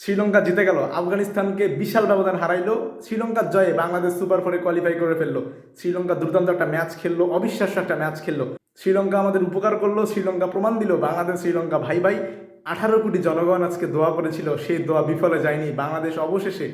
শ্রীলঙ্কা জিতে গেল, আফগানিস্তানকে বিশাল ব্যবধান হারাইলো। শ্রীলঙ্কার জয়ে বাংলাদেশ সুপার ফোরে কোয়ালিফাই করে ফেললো। শ্রীলঙ্কা দুর্দান্ত একটা ম্যাচ খেললো, অবিশ্বাস্য একটা ম্যাচ খেললো। শ্রীলঙ্কা আমাদের উপকার করলো, শ্রীলঙ্কা প্রমাণ দিল বাংলাদেশ শ্রীলঙ্কা ভাই ভাই। 18 কোটি জনগণ আজকে দোয়া করেছিল, সেই দোয়া বিফলে যায়নি। বাংলাদেশ অবশেষে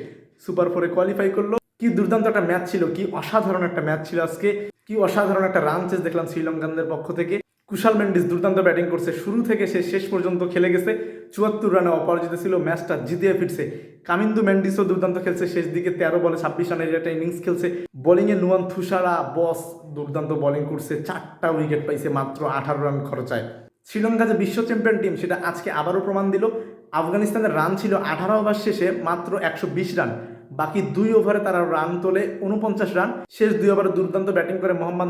সুপার ফোরে কোয়ালিফাই করলো। কি দুর্দান্ত একটা ম্যাচ ছিল, কি অসাধারণ একটা ম্যাচ ছিল আজকে। কি অসাধারণ একটা রান চেস দেখলাম শ্রীলঙ্কানদের পক্ষ থেকে। কুশাল মেন্ডিস দুর্দান্ত ব্যাটিং করছে, শুরু থেকে সে শেষ পর্যন্ত খেলে গেছে। 74 রানে অপরাজিত ছিল, ম্যাচটা জিতিয়ে ফিরছে। কামিন্দু মেন্ডিসও দুর্দান্ত খেলছে, শেষ দিকে 13 বলে 26 রানের একটা ইনিংস খেলছে। বোলিংয়ে নুয়ান থুসারা বস দুর্দান্ত বোলিং করছে, 4টা উইকেট পাইছে মাত্র 18 রান খরচায়। শ্রীলঙ্কা যে বিশ্ব চ্যাম্পিয়ন টিম সেটা আজকে আবারও প্রমাণ দিল। আফগানিস্তানের রান ছিল 18 ওভার শেষে মাত্র 120 রান। বাকি 2 ওভারে তারা রান তোলে 49 রান। শেষ 2 ওভারে দুর্দান্ত ব্যাটিং করে মোহাম্মদ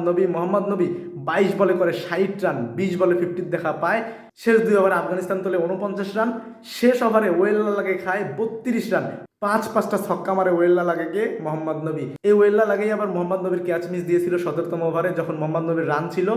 নবী 22 বলে করে 60 রান, 20 বলে 50 দেখা পায়। শেষ 2 ওভারে আফগানিস্তান তোলে 49 রান। শেষ ওভারে ওয়েল্লা লাগে খায় 32 রান। 5-5টা ছক্কা মারে ওয়েল্লা লাগেকে মোহাম্মদ নবী। এই ওয়েল্লা লাগেই আবার মোহাম্মদ নবীর ক্যাচ মিস দিয়েছিল 17তম ওভারে, যখন মোহাম্মদ নবীর রান ছিল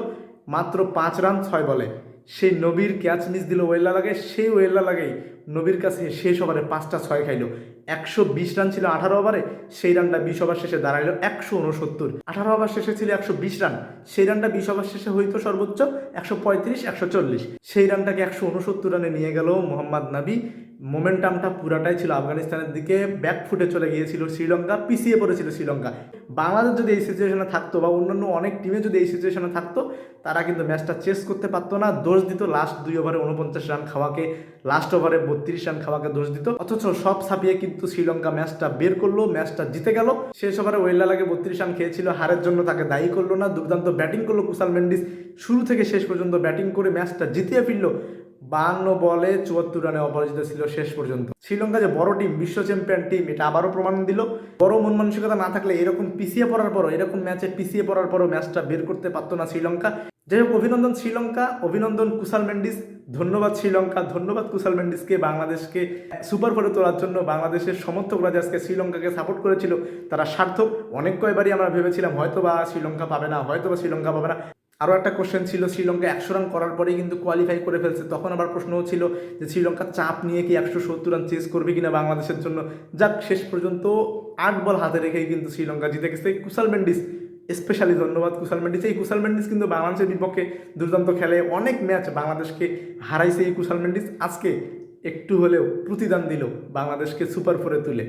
মাত্র 5 রান 6 বলে। সেই নবীর ক্যাচ মিস দিল ওয়েল্লা লাগে, সেই ওয়েল্লা লাগেই নবীর কাছে শেষ ওভারে 5টা 6 খাইলো। 120 রান ছিল 18 ওভারে, সেই রানটা 20 ওভার শেষে দাঁড়াইলো 169। 18 ওভার শেষে ছিল 120 রান, সেই রানটা 20 ওভার শেষে হইতো সর্বোচ্চ 135-140। সেই রানটাকে 169 রানে নিয়ে গেল মোহাম্মদ নবী। মোমেন্টামটা পুরাটাই ছিল আফগানিস্তানের দিকে, ব্যাকফুটে চলে গিয়েছিল শ্রীলঙ্কা, পিছিয়ে পড়েছিল শ্রীলঙ্কা। বাংলাদেশ যদি এই সিচুয়েশনে থাকতো বা অন্যান্য অনেক টিমে যদি এই সিচুয়েশনে থাকতো, তারা কিন্তু ম্যাচটা চেস করতে পারতো না। দোষ দিত লাস্ট 2 ওভারে 49 রান খাওয়াকে, লাস্ট ওভারে 32 রান খাওয়াকে দোষ দিত। অথচ সব ছাপিয়ে কিন্তু শ্রীলঙ্কা ম্যাচটা বের করলো, ম্যাচটা জিতে গেল। শেষ ওভারে ওয়েল্লা লাগে 32 রান খেয়েছিল, হারের জন্য তাকে দায়ী করলো না। দুর্দান্ত ব্যাটিং করলো কুশাল মেন্ডিস, শুরু থেকে শেষ পর্যন্ত ব্যাটিং করে ম্যাচটা জিতিয়ে ফিরলো। 52 বলে 74 রানে অপরাজিত ছিল শেষ পর্যন্ত। শ্রীলঙ্কা যে বড় টিম, বিশ্ব চ্যাম্পিয়ন টিম, এটা আবারও প্রমাণ দিল। বড় মন মানসিকতা না থাকলে এরকম পিছিয়ে পড়ার পরও, এরকম ম্যাচে পিছিয়ে পড়ার পরও ম্যাচটা বের করতে পারতো না শ্রীলঙ্কা। যাই হোক, অভিনন্দন শ্রীলঙ্কা, অভিনন্দন কুশাল মেন্ডিস। ধন্যবাদ শ্রীলঙ্কা, ধন্যবাদ কুশাল মেন্ডিসকে বাংলাদেশকে সুপার ফোরে তোলার জন্য। বাংলাদেশের সমর্থকরা যে আজকে শ্রীলঙ্কাকে সাপোর্ট করেছিল তারা সার্থক। অনেক কয়বারই আমরা ভেবেছিলাম হয়তো বা শ্রীলঙ্কা পাবে না, হয়তো বা শ্রীলঙ্কা পাবে না। আরও একটা কোশ্চেন ছিল, শ্রীলঙ্কা 100 রান করার পরেই কিন্তু কোয়ালিফাই করে ফেলছে, তখন আবার প্রশ্ন ছিল যে শ্রীলঙ্কা চাপ নিয়ে কি 170 রান চেস করবে কিনা বাংলাদেশের জন্য। যাক, শেষ পর্যন্ত 8 বল হাতে রেখেই কিন্তু শ্রীলঙ্কা জিতে গেছে। কুশাল মেন্ডিস স্পেশালি ধন্যবাদ কুশাল মেন্ডিস। এই কুশাল মেন্ডিস কিন্তু বাংলাদেশের বিপক্ষে দুর্দান্ত খেলে, অনেক ম্যাচ বাংলাদেশকে হারাইছে এই কুশাল মেন্ডিস। আজকে একটু হলেও প্রতিদান দিল বাংলাদেশকে সুপার ফোরে তুলে।